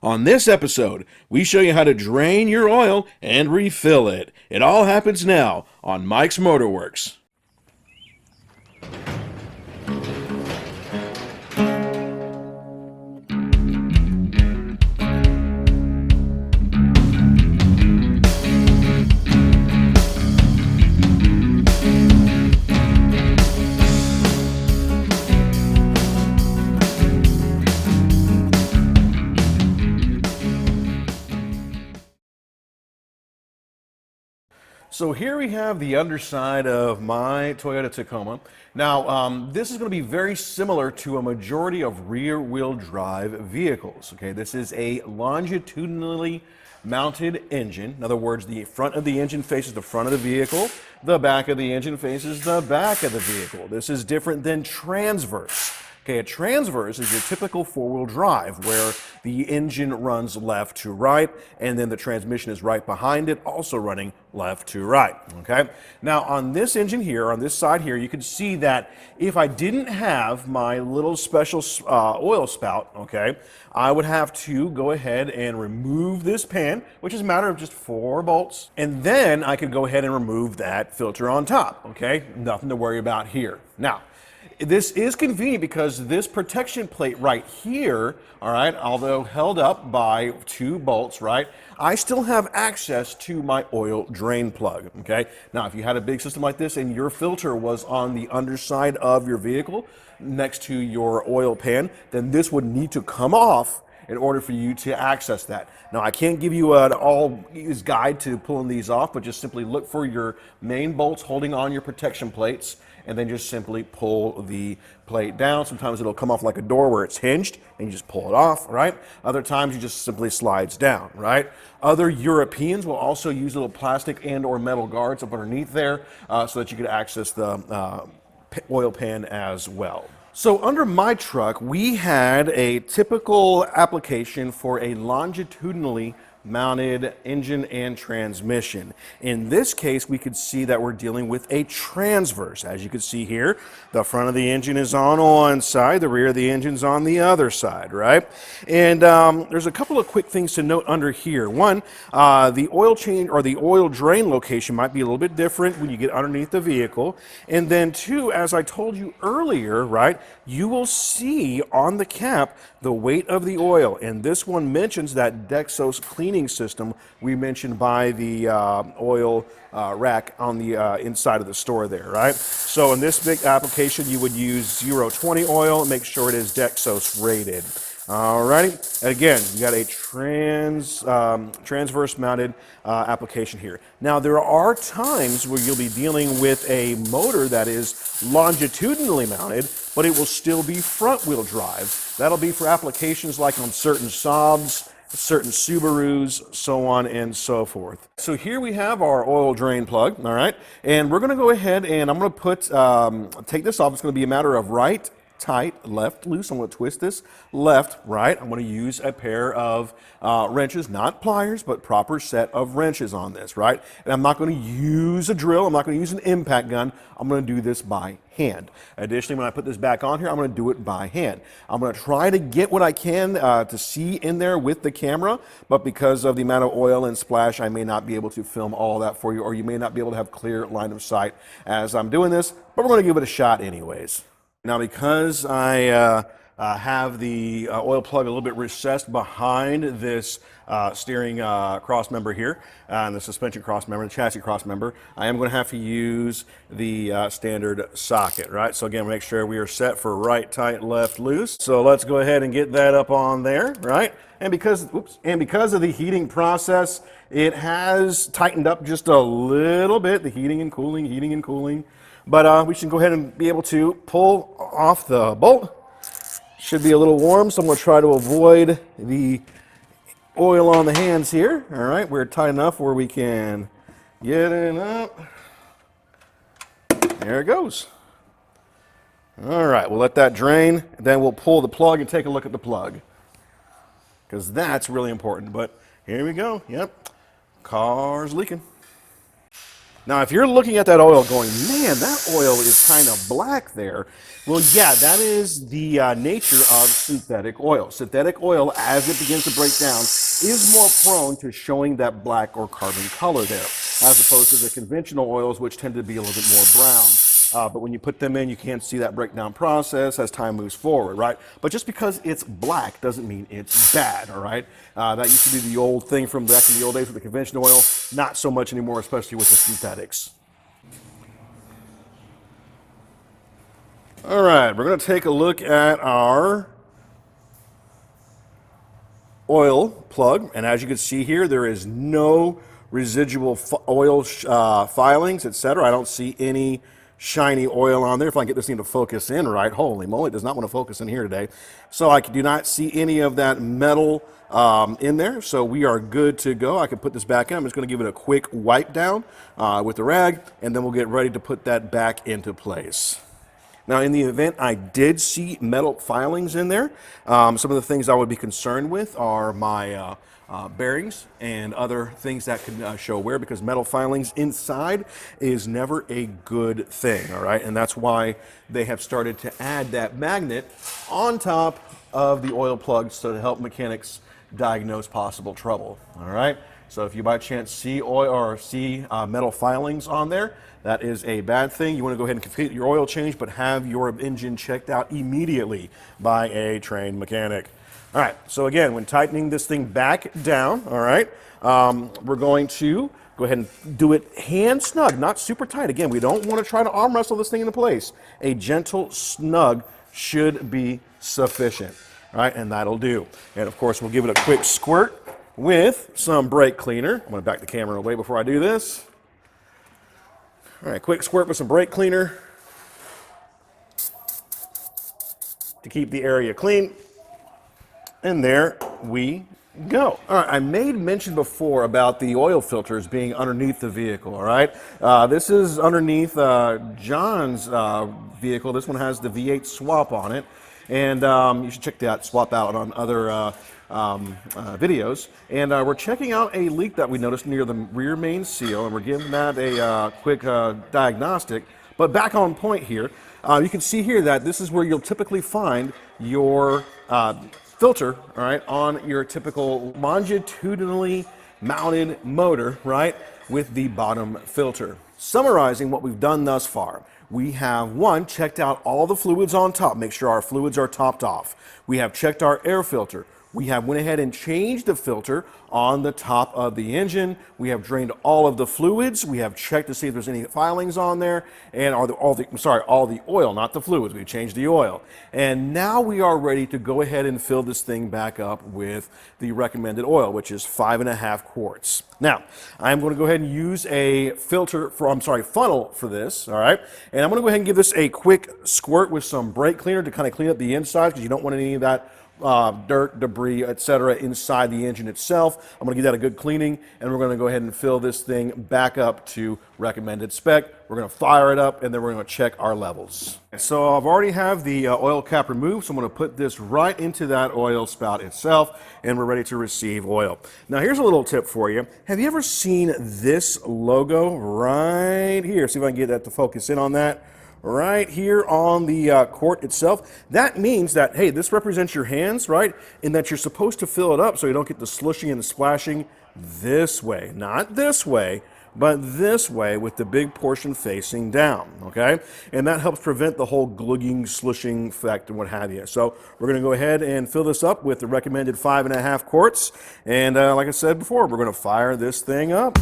On this episode, we show you how to drain your oil and refill it. It all happens now on Mike's Motorworks. So here we have the underside of my Toyota Tacoma. Now, this is going to be very similar to a majority of rear-wheel drive vehicles. Okay, this is a longitudinally mounted engine. In other words, the front of the engine faces the front of the vehicle. The back of the engine faces the back of the vehicle. This is different than transverse. Okay, a transverse is your typical four-wheel drive where the engine runs left to right and then the transmission is right behind it, also running left to right, okay? Now on this engine here, on this side here, you can see that if I didn't have my little special oil spout, okay, I would have to go ahead and remove this pan, which is a matter of just 4 bolts, and then I could go ahead and remove that filter on top, okay? Nothing to worry about here. Now, this is convenient because this protection plate right here, all right, although held up by 2 bolts, right, I still have access to my oil drain plug, okay? Now, if you had a big system like this and your filter was on the underside of your vehicle next to your oil pan, then this would need to come off in order for you to access that. Now, I can't give you an all-use guide to pulling these off, but just simply look for your main bolts holding on your protection plates, and then just simply pull the plate down. Sometimes it'll come off like a door where it's hinged, and you just pull it off, right? Other times you just simply slides down, right? Other Europeans will also use little plastic and or metal guards up underneath there so that you can access the oil pan as well. So under my truck, we had a typical application for a longitudinally mounted engine and transmission. In this case, we could see that we're dealing with a transverse. As you can see here, the front of the engine is on one side, the rear of the engine's on the other side, right? And there's a couple of quick things to note under here. One, the oil change or the oil drain location might be a little bit different when you get underneath the vehicle. And then two, as I told you earlier, right, you will see on the cap the weight of the oil. And this one mentions that Dexos cleaning system we mentioned by the oil rack on the inside of the store there, right? So in this big application, you would use 020 oil and make sure it is Dexos rated. Alrighty, again, you got a transverse mounted application here. Now there are times where you'll be dealing with a motor that is longitudinally mounted, but it will still be front wheel drive. That'll be for applications like on certain Saabs, certain Subarus, so on and so forth. So here we have our oil drain plug, all right? And we're gonna go ahead and I'm gonna put, take this off. It's gonna be a matter of right, tight, left, loose. I'm gonna twist this left, right. I'm gonna use a pair of wrenches, not pliers, but proper set of wrenches on this, right? And I'm not gonna use a drill. I'm not gonna use an impact gun. I'm gonna do this by hand. Additionally, when I put this back on here, I'm gonna do it by hand. I'm gonna try to get what I can to see in there with the camera, but because of the amount of oil and splash, I may not be able to film all that for you, or you may not be able to have clear line of sight as I'm doing this, but we're gonna give it a shot anyways. Now, because I have the oil plug a little bit recessed behind this steering cross member here, and the suspension cross member, the chassis cross member, I am going to have to use the standard socket, right? So again, make sure we are set for right, tight, left, loose. So let's go ahead and get that up on there, right? And because of the heating process, it has tightened up just a little bit, the heating and cooling. But we should go ahead and be able to pull off the bolt. Should be a little warm, so I'm going to try to avoid the oil on the hands here. All right, we're tight enough where we can get it up. There it goes. All right, we'll let that drain, then we'll pull the plug and take a look at the plug, because that's really important. But here we go. Yep, car's leaking. Now, if you're looking at that oil going, man, that oil is kind of black there. Well, yeah, that is the nature of synthetic oil. Synthetic oil, as it begins to break down, is more prone to showing that black or carbon color there, as opposed to the conventional oils, which tend to be a little bit more brown. But when you put them in, you can't see that breakdown process as time moves forward, right? But just because it's black doesn't mean it's bad, all right? That used to be the old thing from back in the old days with the conventional oil. Not so much anymore, especially with the synthetics. All right, we're going to take a look at our oil plug, and as you can see here, there is no residual oil filings, etc. I don't see any shiny oil on there. If I can get this thing to focus in right, holy moly, it does not want to focus in here today. So I do not see any of that metal in there, so we are good to go. I can put this back in. I'm just going to give it a quick wipe down with the rag, and then we'll get ready to put that back into place. Now, in the event I did see metal filings in there, some of the things I would be concerned with are my bearings and other things that can show wear, because metal filings inside is never a good thing, all right? And that's why they have started to add that magnet on top of the oil plugs to help mechanics diagnose possible trouble, all right? So if you by chance see oil or see metal filings on there, that is a bad thing. You want to go ahead and complete your oil change, but have your engine checked out immediately by a trained mechanic. All right, so again, when tightening this thing back down, all right, we're going to go ahead and do it hand snug, not super tight. Again, we don't want to try to arm wrestle this thing into place. A gentle snug should be sufficient, all right, and that'll do. And of course, we'll give it a quick squirt with some brake cleaner. I'm going to back the camera away before I do this. All right, quick squirt with some brake cleaner to keep the area clean. And there we go. All right, I made mention before about the oil filters being underneath the vehicle, all right? This is underneath John's vehicle. This one has the V8 swap on it. And you should check that swap out on other videos. And we're checking out a leak that we noticed near the rear main seal, and we're giving that a quick diagnostic. But back on point here, you can see here that this is where you'll typically find your filter, all right, on your typical longitudinally mounted motor, right, with the bottom filter. Summarizing what we've done thus far, we have, one, checked out all the fluids on top, make sure our fluids are topped off. We have checked our air filter. We have went ahead and changed the filter on the top of the engine. We have drained all of the fluids. We have checked to see if there's any filings on there, and all the oil, not the fluids. We changed the oil. And now we are ready to go ahead and fill this thing back up with the recommended oil, which is 5.5 quarts. Now, I'm going to go ahead and use a funnel for this, all right? And I'm going to go ahead and give this a quick squirt with some brake cleaner to kind of clean up the inside, because you don't want any of that dirt, debris, etc. inside the engine itself. I'm going to give that a good cleaning, and we're going to go ahead and fill this thing back up to recommended spec. We're going to fire it up, and then we're going to check our levels. So I've already have the oil cap removed, so I'm going to put this right into that oil spout itself, and we're ready to receive oil. Now here's a little tip for you. Have you ever seen this logo right here? See if I can get that to focus in on that. Right here on the quart itself. That means that, hey, this represents your hands, right? And that you're supposed to fill it up so you don't get the slushing and the splashing this way. Not this way, but this way with the big portion facing down, okay? And that helps prevent the whole glugging, slushing effect and what have you. So we're gonna go ahead and fill this up with the recommended 5.5 quarts. And like I said before, we're gonna fire this thing up.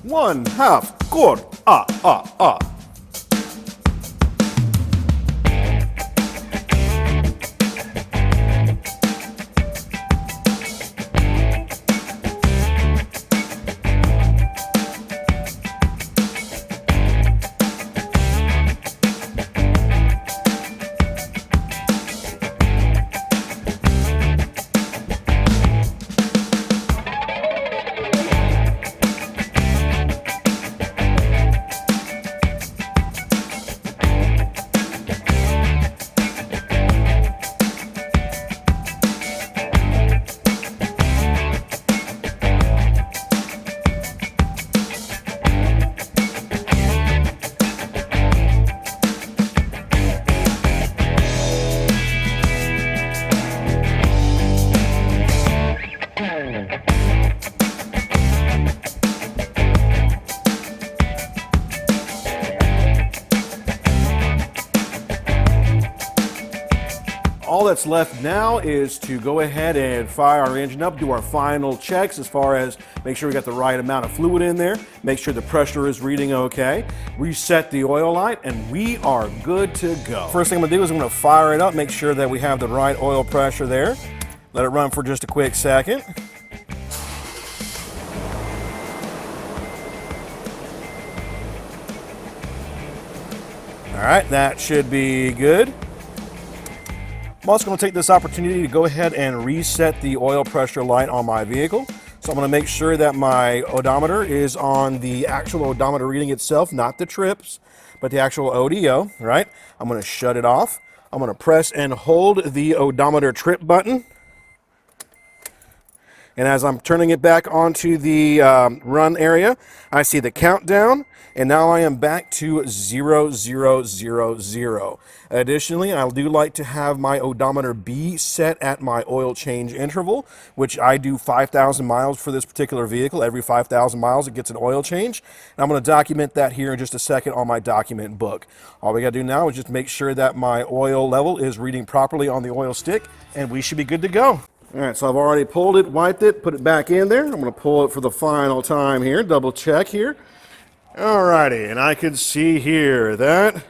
1/2 quart. all that's left now is to go ahead and fire our engine up, do our final checks as far as make sure we got the right amount of fluid in there, make sure the pressure is reading okay, reset the oil light, and we are good to go. First thing I'm gonna do is I'm gonna fire it up, make sure that we have the right oil pressure there. Let it run for just a quick second. All right, that should be good. I'm also going to take this opportunity to go ahead and reset the oil pressure light on my vehicle. So I'm going to make sure that my odometer is on the actual odometer reading itself, not the trips, but the actual ODO, right? I'm going to shut it off. I'm going to press and hold the odometer trip button. And as I'm turning it back onto the run area, I see the countdown, and now I am back to 0000. Additionally, I do like to have my odometer be set at my oil change interval, which I do 5,000 miles for this particular vehicle. Every 5,000 miles, it gets an oil change. And I'm going to document that here in just a second on my document book. All we got to do now is just make sure that my oil level is reading properly on the oil stick, and we should be good to go. All right, so I've already pulled it, wiped it, put it back in there. I'm going to pull it for the final time here, double check here. All righty, and I can see here that,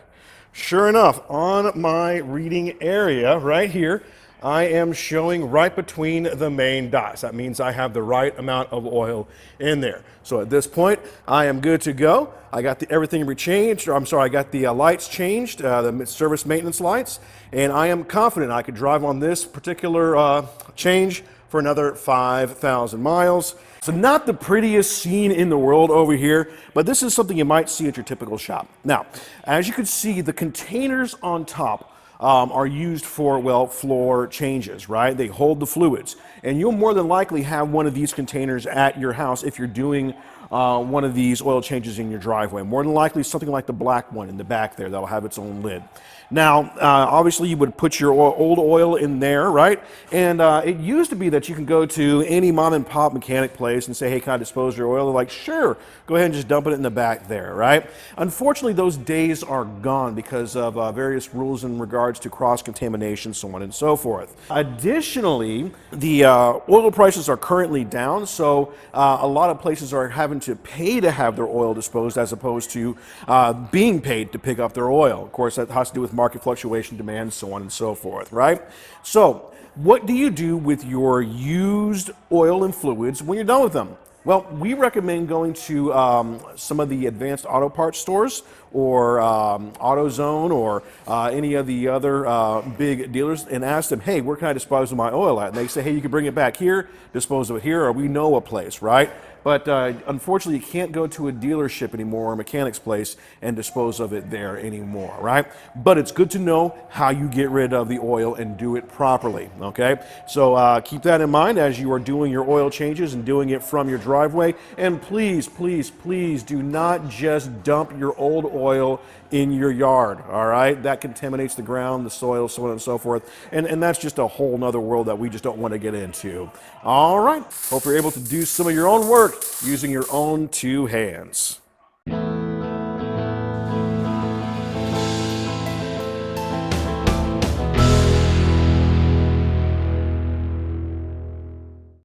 sure enough, on my reading area right here, I am showing right between the main dots. That means I have the right amount of oil in there. So at this point, I am good to go. I got everything rechanged, or I'm sorry, I got the lights changed, the service maintenance lights, and I am confident I could drive on this particular change for another 5,000 miles. So not the prettiest scene in the world over here, but this is something you might see at your typical shop. Now, as you can see, the containers on top are used for, well, floor changes, right? They hold the fluids. And you'll more than likely have one of these containers at your house if you're doing one of these oil changes in your driveway. More than likely something like the black one in the back there that'll have its own lid. Now, obviously you would put your old oil in there, right? And it used to be that you can go to any mom and pop mechanic place and say, hey, can I dispose of your oil? They're like, sure, go ahead and just dump it in the back there, right? Unfortunately, those days are gone because of various rules in regards to cross-contamination, so on and so forth. Additionally, the oil prices are currently down, so a lot of places are having to pay to have their oil disposed as opposed to being paid to pick up their oil. Of course, that has to do with market fluctuation, demand, so on and so forth, right? So what do you do with your used oil and fluids when you're done with them? Well, we recommend going to some of the advanced auto parts stores or AutoZone or any of the other big dealers and ask them, hey, where can I dispose of my oil at? And they say, hey, you can bring it back here, dispose of it here, or we know a place, right? But unfortunately, you can't go to a dealership anymore or a mechanic's place and dispose of it there anymore, right? But it's good to know how you get rid of the oil and do it properly, okay? So keep that in mind as you are doing your oil changes and doing it from your driveway. And please, please, please do not just dump your old oil in your yard, all right? That contaminates the ground, the soil, so on and so forth. And that's just a whole nother world that we just don't want to get into. All right, hope you're able to do some of your own work using your own two hands.